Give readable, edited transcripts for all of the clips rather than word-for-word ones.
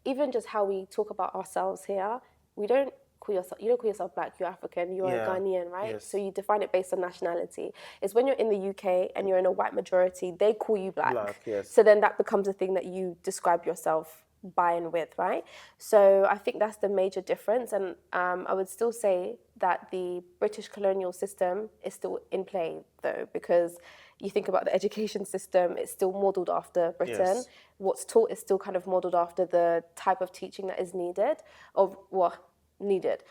even just how we talk about ourselves here, you don't call yourself black, you're African, you're a Ghanaian, right? Yes. So you define it based on nationality. It's when you're in the UK and you're in a white majority, they call you black. Black, yes. So then that becomes a thing that you describe yourself by and with, right? So I think that's the major difference. And I would still say that the British colonial system is still in play, though, because you think about the education system, it's still modelled after Britain. Yes. What's taught is still kind of modelled after the type of teaching that is needed, needed.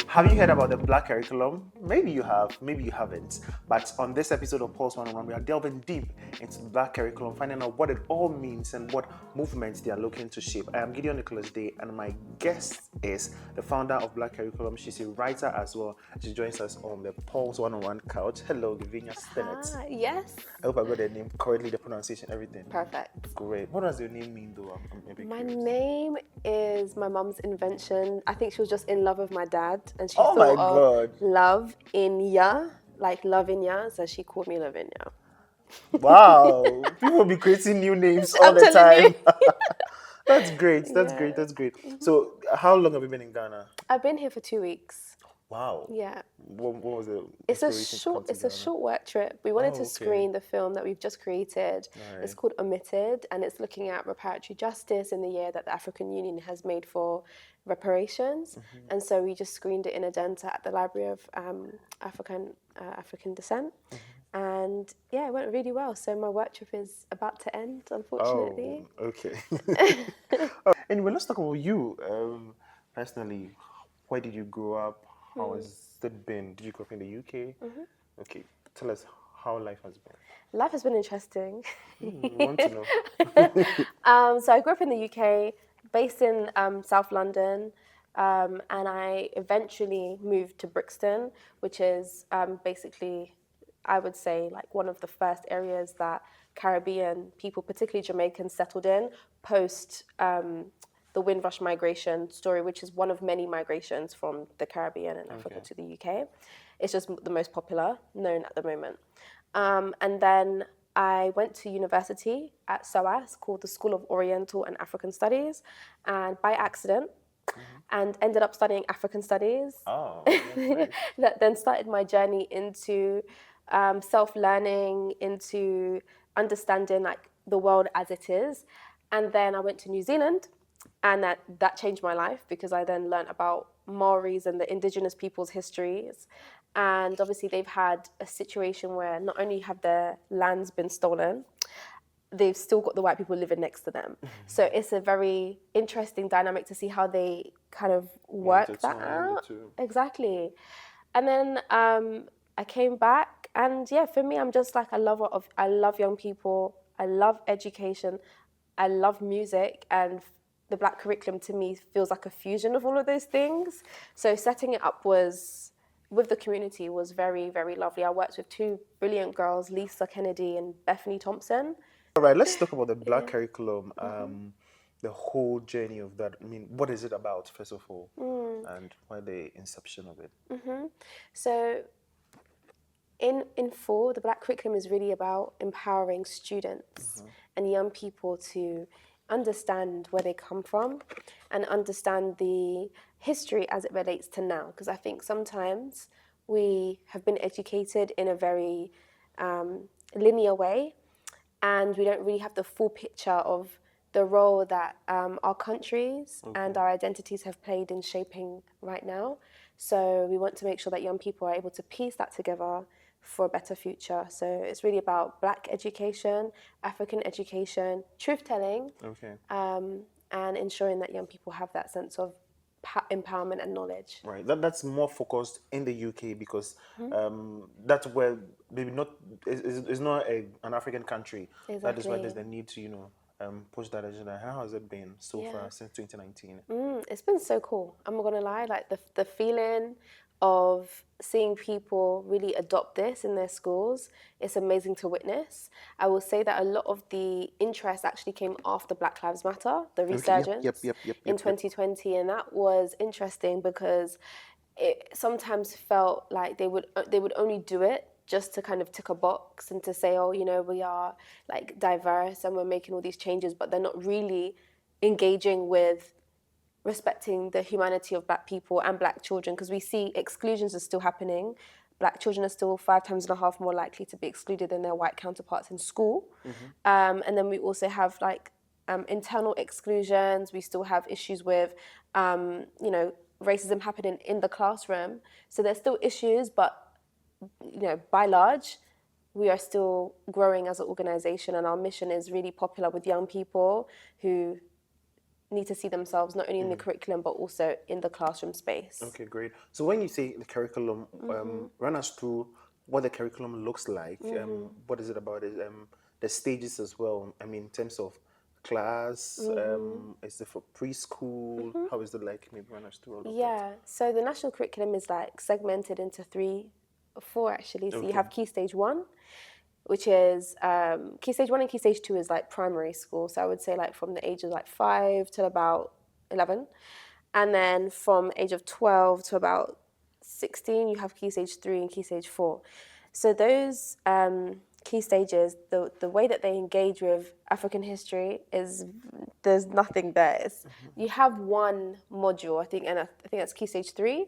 Have you heard about the Black curriculum? Maybe you have, maybe you haven't. But on this episode of Pulse 101, we are delving deep into the Black curriculum, finding out what it all means and what movements they are looking to shape. I am Gideon Nicholas Day, and my guest is the founder of Black Curriculum. She's a writer as well. She joins us on the Pulse 101 couch. Hello, Lavinya Stennett. Ah, yes. I hope I got the name correctly, the pronunciation, everything. Perfect. Great. What does your name mean, though? I'm a bit My curious. name is my mum's invention. I think she was just in love with my dad, and she Oh my thought of God. love in ya, like Lavinya, so she called me Lavinya. Wow. People be creating new names all I'm the telling time. That's great. That's Yeah. great. That's great. So, how long have you been in Ghana? I've been here for 2 weeks. Wow. Yeah. What was the It's a inspiration to come short to it's a Ghana? short work trip. We wanted Oh, to okay. screen the film that we've just created. Right. It's called Omitted, and it's looking at reparatory justice in the year that the African Union has made for reparations. Mm-hmm. And so we just screened it in Adenta at the Library of African Descent. Mm-hmm. And yeah, it went really well. So my work trip is about to end, unfortunately. Oh, okay. Anyway, let's talk about you. Personally, where did you grow up? How has it been? Did you grow up in the UK? Mm-hmm. Okay, tell us how life has been. Life has been interesting. We want to know. So I grew up in the UK, based in South London, and I eventually moved to Brixton, which is basically, I would say, like one of the first areas that Caribbean people, particularly Jamaicans, settled in post the Windrush migration story, which is one of many migrations from the Caribbean and Africa to the UK. It's just the most popular, known at the moment. And then I went to university at SOAS, called the School of Oriental and African Studies, and by accident, and ended up studying African Studies. Oh, that's nice. That then started my journey into self-learning, into understanding like the world as it is. And then I went to New Zealand, and that changed my life because I then learned about Maoris and the indigenous people's histories. And obviously they've had a situation where not only have their lands been stolen, they've still got the white people living next to them. So it's a very interesting dynamic to see how they kind of work that Intertwine the out. two. Exactly. And then I came back, and yeah, for me, I'm just like I love young people, I love education, I love music, and the Black curriculum to me feels like a fusion of all of those things. So setting it up with the community was very, very lovely. I worked with two brilliant girls, Lisa Kennedy and Bethany Thompson. All right, let's talk about the Black curriculum, the whole journey of that. I mean, what is it about, first of all, and why the inception of it? So in full, the Black curriculum is really about empowering students and young people to understand where they come from and understand the history as it relates to now. Because I think sometimes we have been educated in a very linear way, and we don't really have the full picture of the role that our countries and our identities have played in shaping right now. So we want to make sure that young people are able to piece that together for a better future. So it's really about Black education, African education, truth-telling, and ensuring that young people have that sense of empowerment and knowledge. Right, that's more focused in the UK because that's where maybe not it's not an African country. That is why there's the need to push that agenda. How has it been so far since 2019? It's been so cool. I'm not gonna lie, like the feeling of seeing people really adopt this in their schools, it's amazing to witness. I will say that a lot of the interest actually came after Black Lives Matter, the resurgence in 2020, and that was interesting because it sometimes felt like they would only do it just to kind of tick a box and to say, oh, you know, we are like diverse and we're making all these changes, but they're not really engaging with respecting the humanity of Black people and Black children, because we see exclusions are still happening. Black children are still 5.5 times more likely to be excluded than their white counterparts in school. And then we also have like internal exclusions. We still have issues with, you know, racism happening in the classroom. So there's still issues, but you know, by large, we are still growing as an organization, and our mission is really popular with young people who need to see themselves not only in the curriculum but also in the classroom space. Okay, great. So when you say the curriculum, run us through what the curriculum looks like. What is it about? The stages as well. I mean, in terms of class, is it for preschool? How is it like? Maybe run us through all of that. Yeah, so the national curriculum is like segmented into four actually. So you have Key Stage 1, which is Key Stage 1 and Key Stage 2 is like primary school. So I would say like from the age of like 5 till about 11. And then from age of 12 to about 16, you have Key Stage 3 and Key Stage 4. So those key stages, the way that they engage with African history is there's nothing there. You have one module, I think, and I think that's Key Stage 3,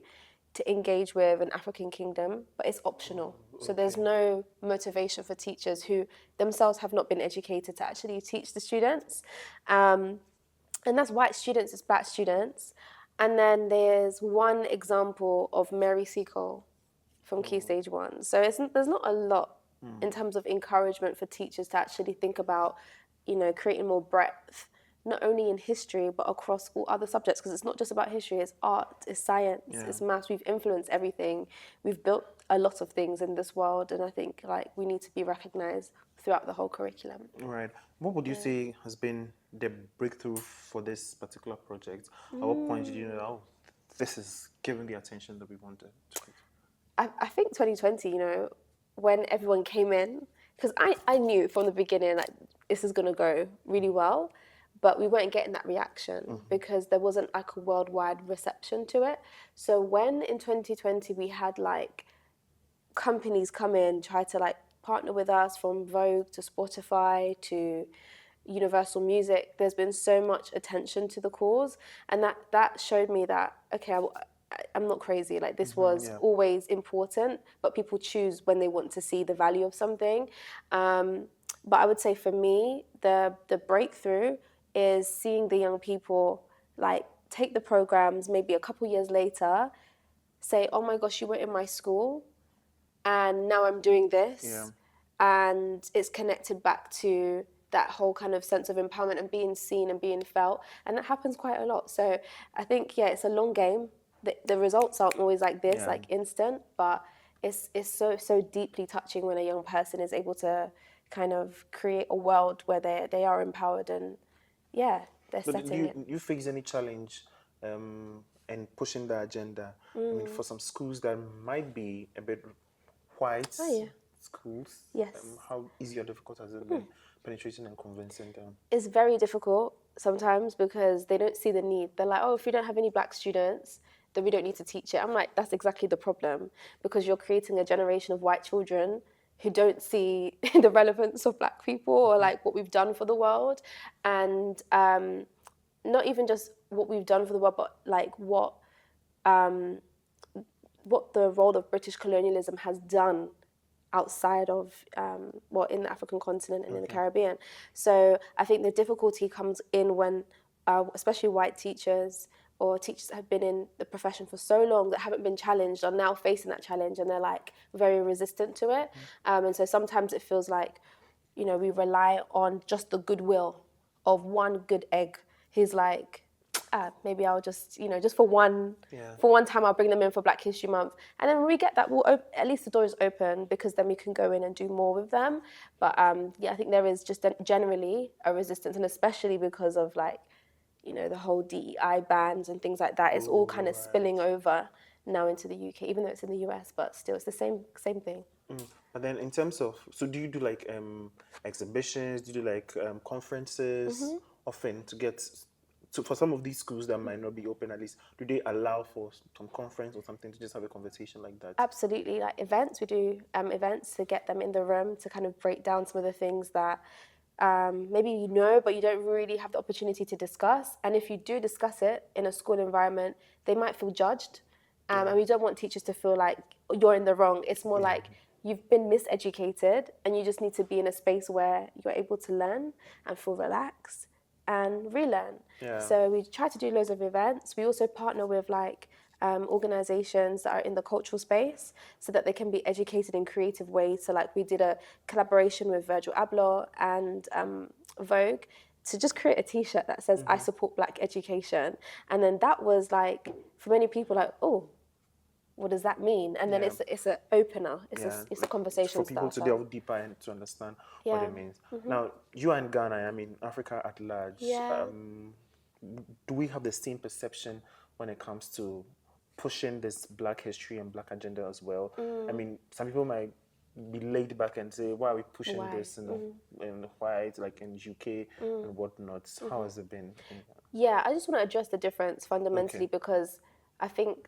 to engage with an African kingdom, but it's optional. So there's no motivation for teachers who themselves have not been educated to actually teach the students. And that's white students, it's Black students. And then there's one example of Mary Seacole from Key Stage 1. So there's not a lot in terms of encouragement for teachers to actually think about, you know, creating more breadth, not only in history, but across all other subjects, because it's not just about history, it's art, it's science, it's maths. We've influenced everything. We've built a lot of things in this world, and I think like we need to be recognized throughout the whole curriculum. Right. What would you say has been the breakthrough for this particular project? At what point did you know, oh, this is giving the attention that we wanted to it? I think 2020, you know, when everyone came in, because I knew from the beginning like this is going to go really well, but we weren't getting that reaction because there wasn't like a worldwide reception to it. So when in 2020 we had like companies come in, try to like partner with us, from Vogue to Spotify to Universal Music, there's been so much attention to the cause, and that showed me that, okay, I'm not crazy. Like this was always important, but people choose when they want to see the value of something. But I would say for me, the breakthrough is seeing the young people like take the programs maybe a couple years later, say, oh my gosh, you were in my school and now I'm doing this. And it's connected back to that whole kind of sense of empowerment and being seen and being felt. And that happens quite a lot. So I think, it's a long game. The results aren't always like this, like instant, but it's so deeply touching when a young person is able to kind of create a world where they are empowered and they're setting it. Do you face any challenge in pushing the agenda? I mean, for some schools that might be a bit white schools, Yes. How easy or difficult has it been penetrating and convincing them? It's very difficult sometimes because they don't see the need. They're like, oh, if we don't have any Black students, then we don't need to teach it. I'm like, that's exactly the problem, because you're creating a generation of white children who don't see the relevance of Black people or like what we've done for the world. And not even just what we've done for the world, but like what the role of British colonialism has done outside of, in the African continent and in the Caribbean. So I think the difficulty comes in when, especially white teachers or teachers that have been in the profession for so long that haven't been challenged are now facing that challenge, and they're like very resistant to it. And so sometimes it feels like, you know, we rely on just the goodwill of one good egg who's like, maybe I'll just, just for one time I'll bring them in for Black History Month. And then when we get that, at least the door is open, because then we can go in and do more with them. But I think there is just generally a resistance, and especially because of like, the whole DEI bans and things like that. It's all kind of spilling over now into the UK, even though it's in the US, but still it's the same thing. But then in terms of, so do you do like exhibitions, do you do like conferences often to get so for some of these schools that might not be open, at least, do they allow for some conference or something to just have a conversation like that? Absolutely, like events. We do events to get them in the room to kind of break down some of the things that maybe you know, but you don't really have the opportunity to discuss. And if you do discuss it in a school environment, they might feel judged. And we don't want teachers to feel like you're in the wrong. It's more like you've been miseducated and you just need to be in a space where you're able to learn and feel relaxed and relearn. Yeah. So we try to do loads of events. We also partner with like organizations that are in the cultural space so that they can be educated in creative ways. So like we did a collaboration with Virgil Abloh and Vogue to just create a t-shirt that says I support Black education. And then that was like, for many people, like, oh, what does that mean? And then it's an opener. It's a conversation for people to starter. delve deeper and to understand what it means. Now, you and Ghana, I mean Africa at large, Yeah. do we have the same perception when it comes to pushing this Black history and Black agenda as well? I mean, some people might be laid back and say, why are we pushing Why? this in white, like in UK and whatnot? How has it been? Yeah, I just want to address the difference fundamentally because I think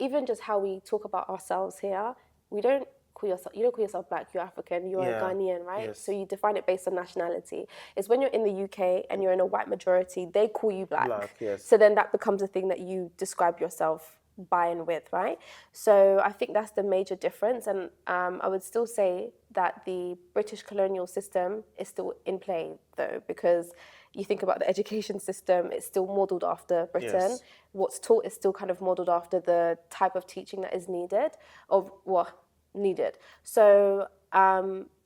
even just how we talk about ourselves here, you don't call yourself Black, you're African, you're a Ghanaian, right? Yes. So you define it based on nationality. It's when you're in the UK and you're in a white majority, they call you Black. Black, yes. So then that becomes a thing that you describe yourself by and with, right? So I think that's the major difference. And I would still say that the British colonial system is still in play, though, because you think about the education system, it's still modelled after Britain. Yes. What's taught is still kind of modelled after the type of teaching that is needed, needed. So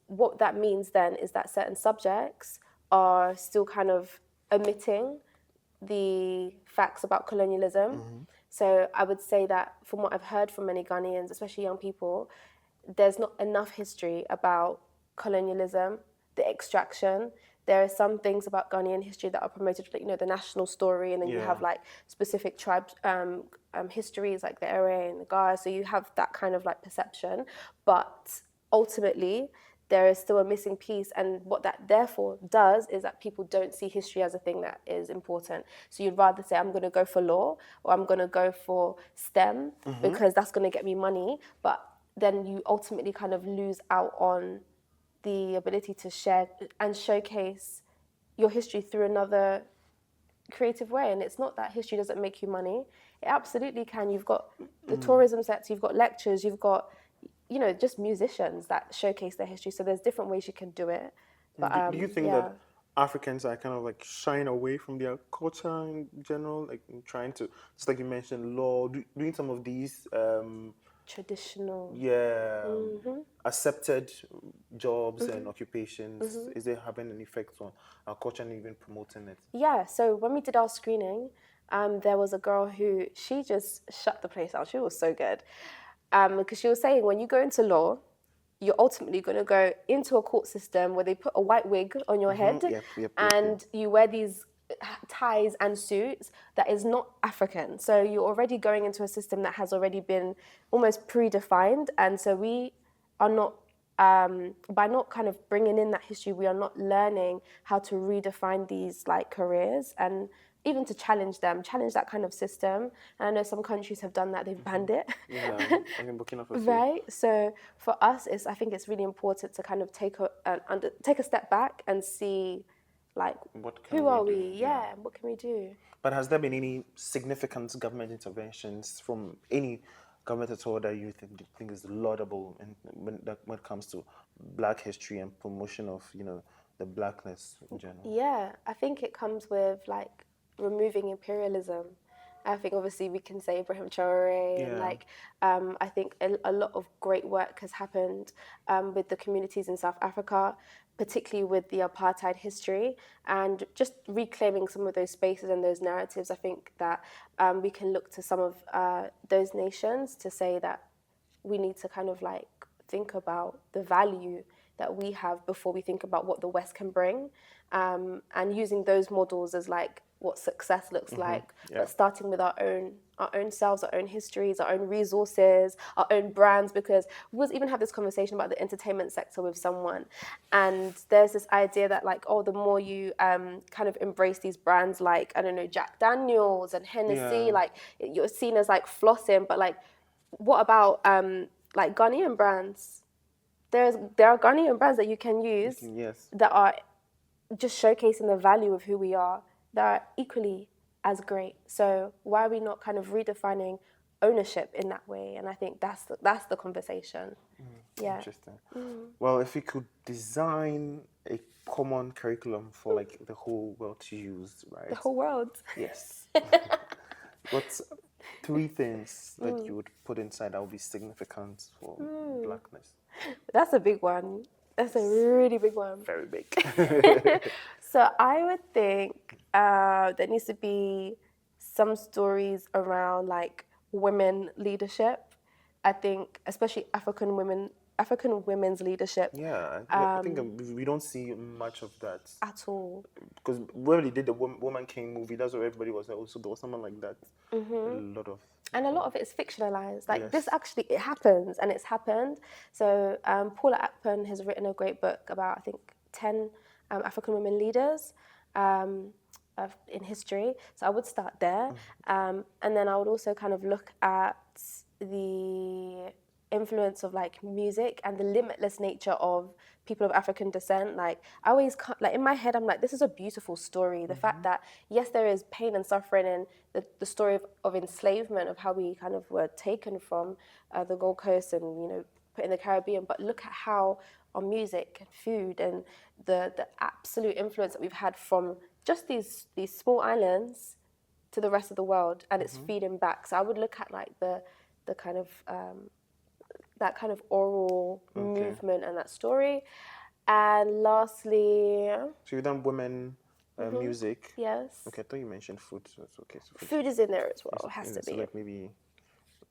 what that means then is that certain subjects are still kind of omitting the facts about colonialism. So I would say that from what I've heard from many Ghanaians, especially young people, there's not enough history about colonialism, the extraction. There are some things about Ghanaian history that are promoted, like, the national story, and then you have like specific tribes histories, like the Ere and the Gar. So you have that kind of like perception, but ultimately there is still a missing piece, and what that therefore does is that people don't see history as a thing that is important. So you'd rather say, I'm going to go for law or I'm going to go for STEM because that's going to get me money, but then you ultimately kind of lose out on the ability to share and showcase your history through another creative way. And it's not that history doesn't make you money. It absolutely can. You've got the tourism sector, you've got lectures, you've got just musicians that showcase their history. So there's different ways you can do it. But do you think that Africans are kind of like shying away from their culture in general, like trying to, just like you mentioned, law, doing some of these traditional, accepted jobs and occupations, is it having an effect on our culture and even promoting it? Yeah, so when we did our screening, there was a girl who, she just shut the place down. She was so good. Because she was saying, when you go into law, you're ultimately going to go into a court system where they put a white wig on your head and you wear these ties and suits that is not African. So you're already going into a system that has already been almost predefined. And so we are not, by not kind of bringing in that history, we are not learning how to redefine these like careers and even to challenge that kind of system. And I know some countries have done that, they've banned it. Yeah, like in Burkina Faso. Right? So for us, I think it's really important to kind of take a step back and see, like, who are we? Yeah, what can we do? But has there been any significant government interventions from any government at all that you think is laudable when it comes to Black history and promotion of, the Blackness in general? Yeah, I think it comes with like removing imperialism. I think obviously we can say Ibrahim Traore and like I think a lot of great work has happened with the communities in South Africa, particularly with the apartheid history, and just reclaiming some of those spaces and those narratives. I think that we can look to some of those nations to say that we need to kind of like think about the value that we have before we think about what the West can bring, and using those models as like what success looks like, but starting with our own selves, our own histories, our own resources, our own brands, because we was even have this conversation about the entertainment sector with someone, and there's this idea that like, oh, the more you kind of embrace these brands like, I don't know, Jack Daniels and Hennessy, like you're seen as like flossing, but like what about like Ghanaian brands? There are Ghanaian brands that you can use that are just showcasing the value of who we are, that are equally as great. So why are we not kind of redefining ownership in that way? And I think that's the conversation. Yeah. Interesting. Well, if you could design a common curriculum for like the whole world to use, right? The whole world. Yes. What's 3 things that you would put inside that would be significant for Blackness? That's a big one. That's a really big one. Very big. So I would think there needs to be some stories around like women leadership. I think especially African women's leadership. Yeah, I think we don't see much of that at all. Because when they did the Woman King movie, that's where everybody was like, oh, so there was someone like that. A lot of it is fictionalized. Like this actually, it happens, and it's happened. So Paula Akpan has written a great book about, I think, 10 African women leaders in history. So I would start there. And then I would also kind of look at the influence of like music and the limitless nature of people of African descent. Like I always, like in my head, I'm like, this is a beautiful story. The fact that yes, there is pain and suffering in the story of enslavement, of how we kind of were taken from the Gold Coast and, you know, put in the Caribbean. But look at how our music and food and the absolute influence that we've had from just these small islands to the rest of the world, and it's feeding back. So I would look at like the kind of that kind of oral movement and that story. And lastly, so you've done women music. Yes. Okay, I thought you mentioned food, so it's okay. So food is in there as well. It has to be. So like maybe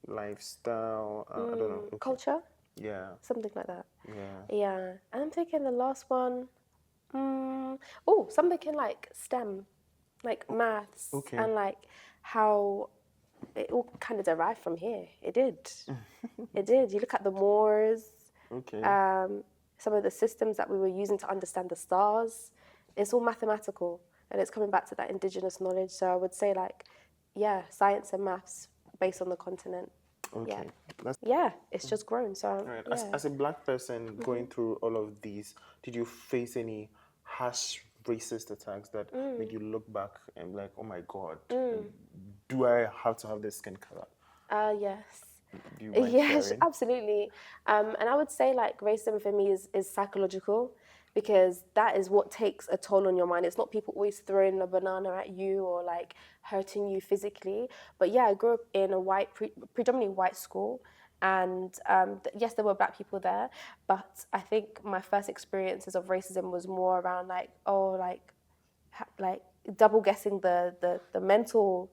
lifestyle. I don't know. Okay. Culture. Yeah. Something like that. Yeah. Yeah. And I'm thinking the last one. Something in like STEM, like maths, and like how it all kind of derived from here. It did. It did. You look at the Moors. Some of the systems that we were using to understand the stars. It's all mathematical, and it's coming back to that indigenous knowledge. So I would say like, yeah, science and maths based on the continent. Okay. It's just grown. So right. As a Black person going through all of these, did you face any harsh racist attacks that made you look back and be like, oh my God, do I have to have this skin color? Yes. Do you mind sharing? Absolutely. And I would say like racism for me is psychological, because that is what takes a toll on your mind. It's not people always throwing a banana at you or like hurting you physically. But yeah, I grew up in a predominantly white school. And yes, there were Black people there, but I think my first experiences of racism was more around like, double guessing the mental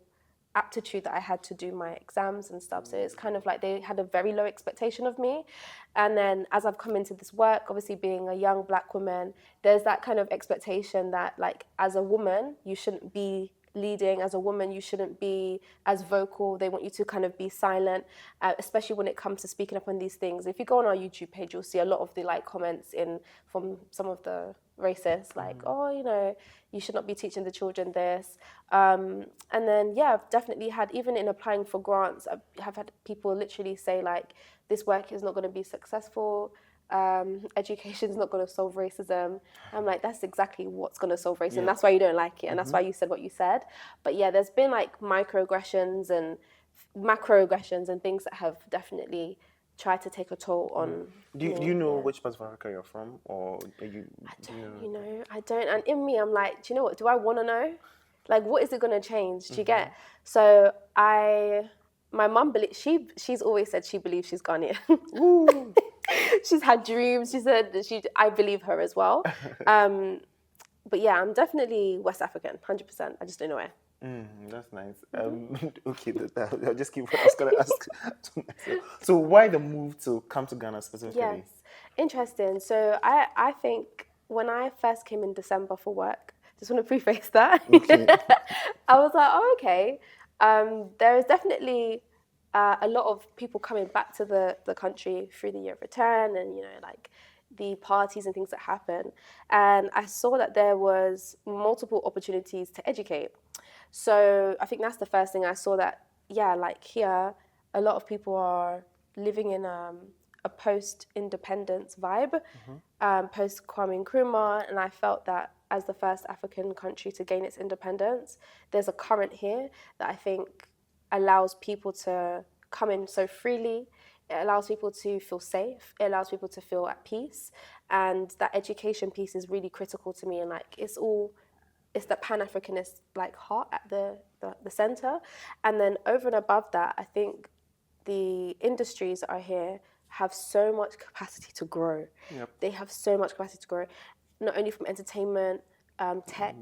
aptitude that I had to do my exams and stuff. So it's kind of like they had a very low expectation of me. And then as I've come into this work, obviously being a young Black woman, there's that kind of expectation that like as a woman, you shouldn't be leading. As a woman, you shouldn't be as vocal. They want you to kind of be silent, especially when it comes to speaking up on these things. If you go on our YouTube page, you'll see a lot of the like comments from some of the racists, like, oh, you know, you should not be teaching the children this. And then, yeah, I've definitely had, even in applying for grants, I have had people literally say like, this work is not going to be successful. Education is not going to solve racism. I'm like, that's exactly what's going to solve racism. That's why you don't like it, and that's why you said what you said. But yeah, there's been like microaggressions and macroaggressions and things that have definitely tried to take a toll on. Do you know which part of Africa you're from, or are you? I don't. And in me, I'm like, do you know what? Do I want to know? Like, what is it going to change? Do you get? So my mum, she's always said she believes she's Ghanaian. She's had dreams. She said I believe her as well. But yeah, I'm definitely West African, 100%. I just don't know where. That's nice. Okay, I'll just keep what I was going to ask. So why the move to come to Ghana specifically? Yes, Interesting. So I think when I first came in December for work, just want to preface that. Okay. I was like, oh, okay. There is definitely a lot of people coming back to the country through the year of return, and like the parties and things that happen. And I saw that there was multiple opportunities to educate. So I think that's the first thing I saw, that like here, a lot of people are living in a post-independence vibe, post Kwame Nkrumah, and I felt that as the first African country to gain its independence, there's a current here that I think allows people to come in so freely. It allows people to feel safe. It allows people to feel at peace, and that education piece is really critical to me. And like it's the Pan-Africanist like heart at the center, and then over and above that, I think the industries that are here have so much capacity to grow. Yep. They have so much capacity to grow, not only from entertainment, tech,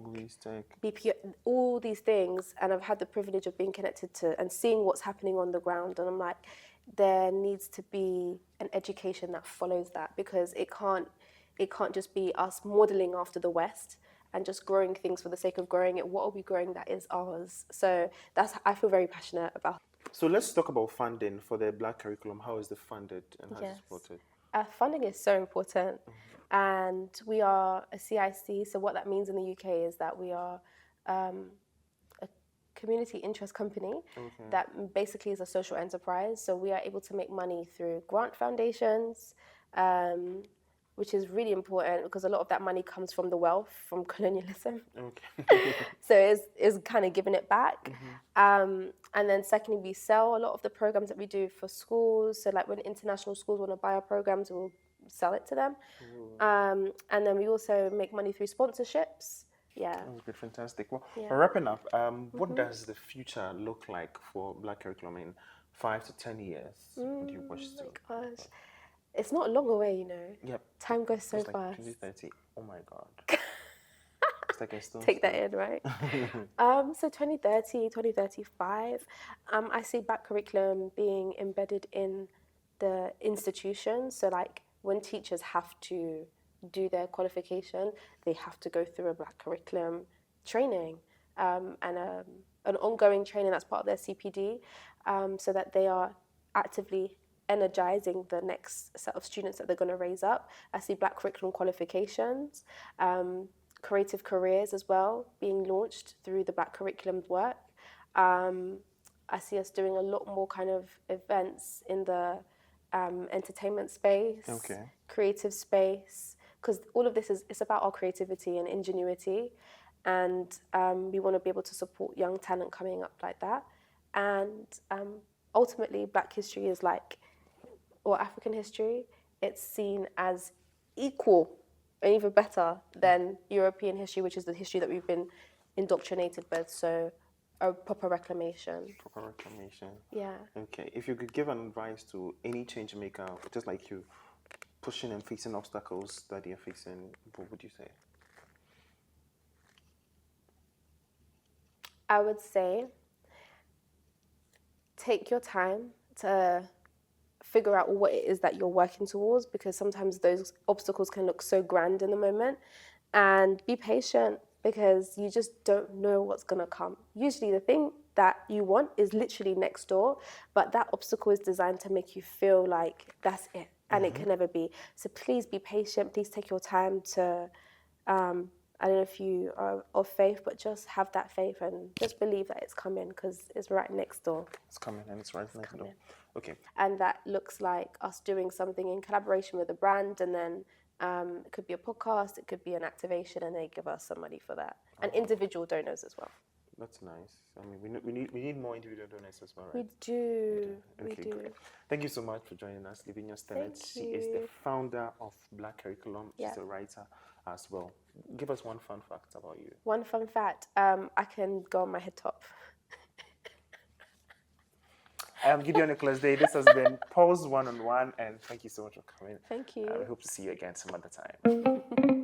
BPO, all these things. And I've had the privilege of being connected to and seeing what's happening on the ground. And I'm like, there needs to be an education that follows that, because it can't just be us modeling after the West and just growing things for the sake of growing it. What are we growing that is ours? So I feel very passionate about. So let's talk about funding for the Black curriculum. How is it funded and how is it supported? Funding is so important, and we are a CIC. So what that means in the UK is that we are a community interest company that basically is a social enterprise. So we are able to make money through grant foundations, which is really important because a lot of that money comes from the wealth from colonialism. Okay. So it's kind of giving it back. And then secondly, we sell a lot of the programs that we do for schools. So like when international schools want to buy our programs, we'll sell it to them. And then we also make money through sponsorships. Yeah. That's good, fantastic. Well, we're wrapping up. What does the future look like for Black curriculum in 5 to 10 years? What do you wish to? Oh my gosh. It's not long away, Yep. Time goes so it's like fast. 2030. Oh my God. It's like a stone. Take that in, right? So 2030, 2035, I see Black curriculum being embedded in the institution. So like when teachers have to do their qualification, they have to go through a Black curriculum training and an ongoing training that's part of their CPD, so that they are actively energizing the next set of students that they're going to raise up. I see Black curriculum qualifications, creative careers as well being launched through the Black curriculum work. I see us doing a lot more kind of events in the entertainment space, creative space, because all of this it's about our creativity and ingenuity, and we want to be able to support young talent coming up like that. And ultimately, Black history is like, or African history, it's seen as equal and even better than European history, which is the history that we've been indoctrinated with. So a proper reclamation. Proper reclamation. Yeah. Okay. If you could give an advice to any change maker, just like you, pushing and facing obstacles that you're facing, what would you say? I would say take your time to figure out what it is that you're working towards, because sometimes those obstacles can look so grand in the moment, and be patient because you just don't know what's going to come. Usually the thing that you want is literally next door, but that obstacle is designed to make you feel like that's it, and it can never be. So please be patient. Please take your time to, I don't know if you are of faith, but just have that faith and just believe that it's coming, because it's right next door. It's coming and it's right next door. Okay. And that looks like us doing something in collaboration with a brand, and then it could be a podcast, it could be an activation, and they give us some money for that. And individual donors as well. That's nice. I mean, we need more individual donors as well, right? We do. Okay, great. Thank you so much for joining us, Lavinya Stennett. She is the founder of Black Curriculum. She's a writer as well. Give us one fun fact about you. One fun fact. I can go on my head top. I am Gideon Nicholas Day. This has been Pulse One-on-One, and thank you so much for coming. Thank you. I hope to see you again some other time.